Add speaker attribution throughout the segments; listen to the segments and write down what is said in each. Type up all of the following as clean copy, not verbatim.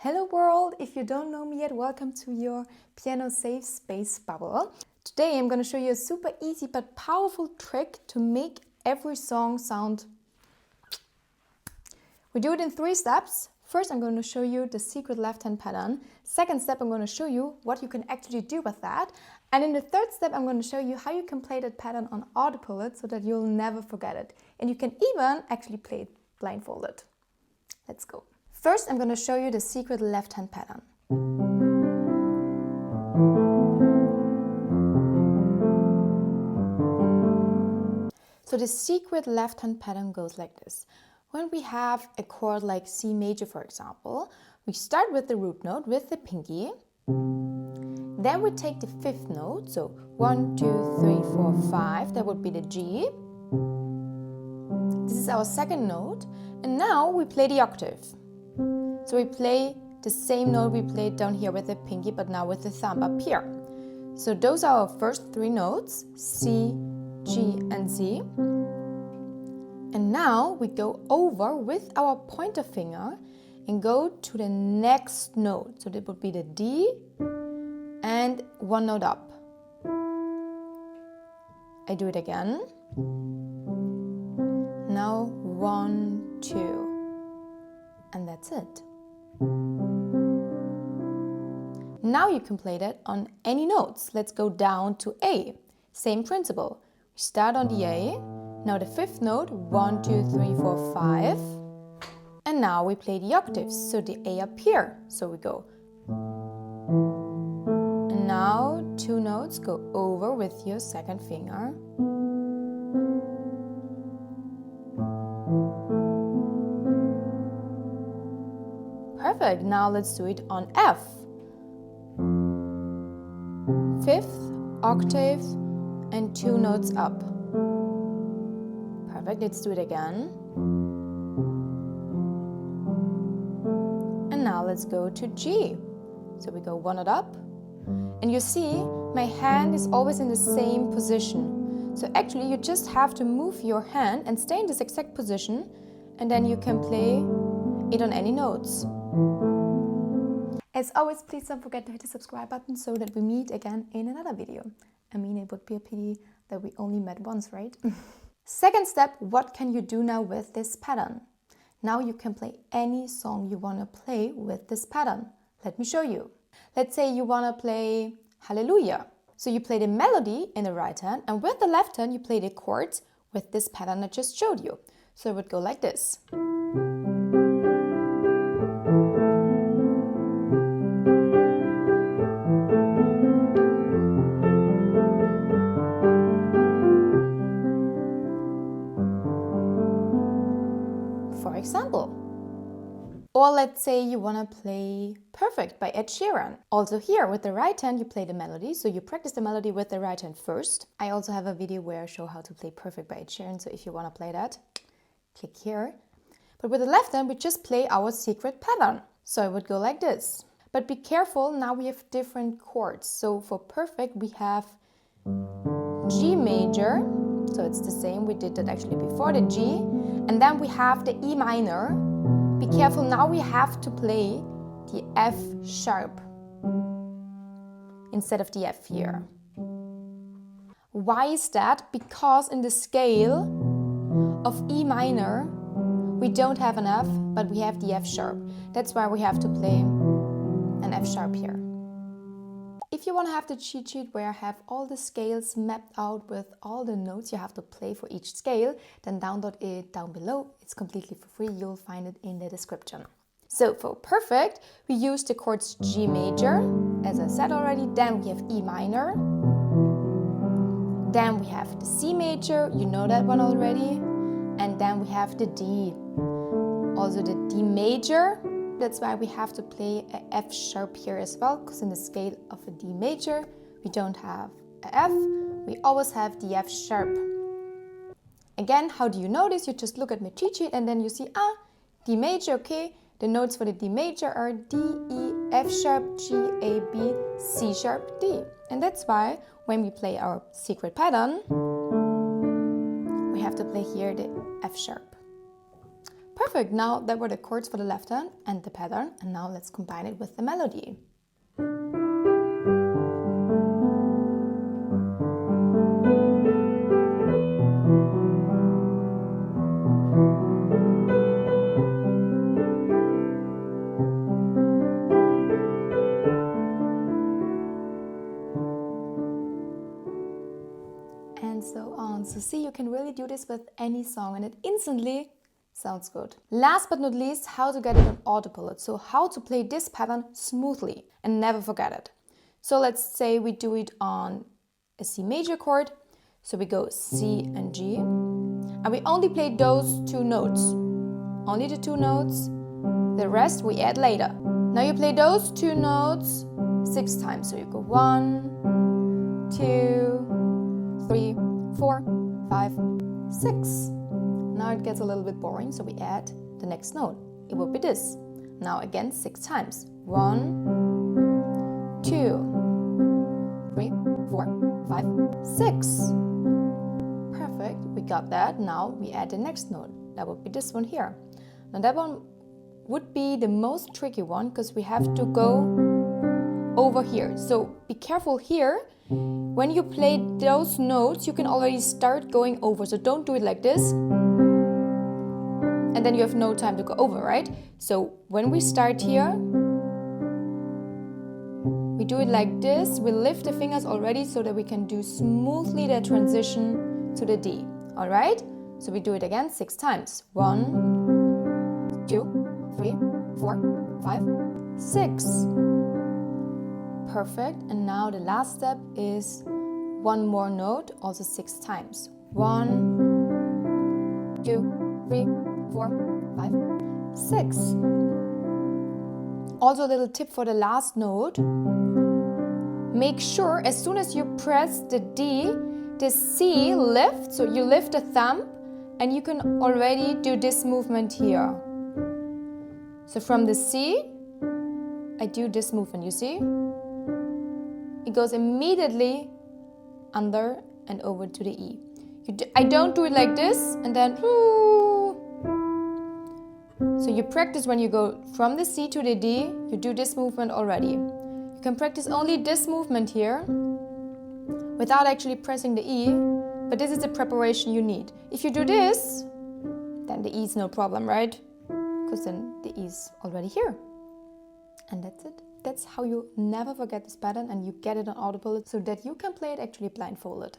Speaker 1: Hello world! If you don't know me yet, welcome to your piano safe space bubble. Today I'm going to show you a super easy but powerful trick to make every song sound. We do it in 3 steps. First, I'm going to show you the secret left hand pattern. Second step, I'm going to show you what you can actually do with that. And in the third step, I'm going to show you how you can play that pattern on autopilot so that you'll never forget it. And you can even actually play it blindfolded. Let's go. First, I'm going to show you the secret left hand pattern. So the secret left hand pattern goes like this. When we have a chord like C major, for example, we start with the root note with the pinky. Then we take the 5th note, so 1, 2, 3, 4, 5, that would be the G. This is our 2nd note, and now we play the octave. So we play the same note we played down here with the pinky, but now with the thumb up here. So those are our first 3 notes, C, G, and Z. And now we go over with our pointer finger and go to the next note. So that would be the D and 1 note up. I do it again. Now 1, 2. And that's it. Now you can play that on any notes. Let's go down to A. Same principle. We start on the A. Now the 5th note, 1, 2, 3, 4, 5. And now we play the octaves, so the A up here. So we go. And now 2 notes, go over with your 2nd finger. Perfect, now let's do it on F. 5th, octave, and 2 notes up. Perfect, let's do it again. And now let's go to G. So we go 1 note up. And you see, my hand is always in the same position. So actually you just have to move your hand and stay in this exact position, and then you can play it on any notes. As always, please don't forget to hit the subscribe button so that we meet again in another video. I mean, it would be a pity that we only met once, right? Second step, what can you do now with this pattern? Now you can play any song you want to play with this pattern. Let me show you. Let's say you want to play Hallelujah. So you play the melody in the right hand, and with the left hand you play the chords with this pattern I just showed you. So it would go like this. For example. Or let's say you want to play Perfect by Ed Sheeran. Also here with the right hand you play the melody, so you practice the melody with the right hand first. I also have a video where I show how to play Perfect by Ed Sheeran, so if you want to play that, click here. But with the left hand we just play our secret pattern. So it would go like this. But be careful, now we have different chords. So for Perfect we have G major, so it's the same, we did that actually before, the G. And then we have the E minor. Be careful, now we have to play the F sharp instead of the F here. Why is that? Because in the scale of E minor, we don't have an F, but we have the F sharp. That's why we have to play an F sharp here. If you want to have the cheat sheet where I have all the scales mapped out with all the notes you have to play for each scale, then download it down below. It's completely for free. You'll find it in the description. So for Perfect, we use the chords G major, as I said already. Then we have E minor. Then we have the C major, you know that one already. And then we have the D. Also the D major. That's why we have to play a F sharp here as well, because in the scale of a D major, we don't have a F, we always have the F sharp. Again, how do you know this? You just look at my cheat sheet and then you see, D major, okay. The notes for the D major are D, E, F sharp, G, A, B, C sharp, D. And that's why when we play our secret pattern, we have to play here the F sharp. Perfect, now that were the chords for the left hand and the pattern, and now let's combine it with the melody. And so on. So see, you can really do this with any song and it instantly sounds good. Last but not least, how to get it on autopilot. So how to play this pattern smoothly and never forget it. So let's say we do it on a C major chord. So we go C and G. And we only play those two notes. Only the two notes. The rest we add later. Now you play those two notes 6 times. So you go 1, 2, 3, 4, 5, 6. Now it gets a little bit boring, so we add the next note. It will be this. Now again 6 times. 1, 2, 3, 4, 5, 6. Perfect, we got that. Now we add the next note. That would be this one here. Now that one would be the most tricky one because we have to go over here. So be careful here. When you play those notes, you can already start going over. So don't do it like this. And then you have no time to go over, right? So when we start here, we do it like this. We lift the fingers already so that we can do smoothly the transition to the D. All right? So we do it again 6 times. 1, 2, 3, 4, 5, 6. Perfect. And now the last step is one more note, also 6 times. 1, 2, 3, 4, 5, 6. Also a little tip for the last note. Make sure as soon as you press the D, the C lifts, so you lift the thumb and you can already do this movement here. So from the C, I do this movement, you see? It goes immediately under and over to the E. I don't do it like this and then so you practice when you go from the C to the D, you do this movement already. You can practice only this movement here without actually pressing the E, but this is the preparation you need. If you do this, then the E is no problem, right? Because then the E is already here. And that's it. That's how you never forget this pattern and you get it on autopilot so that you can play it actually blindfolded.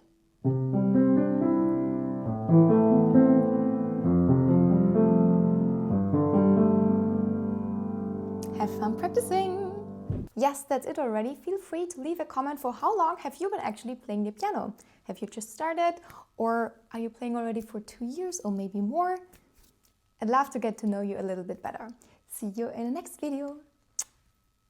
Speaker 1: Have fun practicing! Yes, that's it already. Feel free to leave a comment for how long have you been actually playing the piano. Have you just started or are you playing already for 2 years or maybe more? I'd love to get to know you a little bit better. See you in the next video.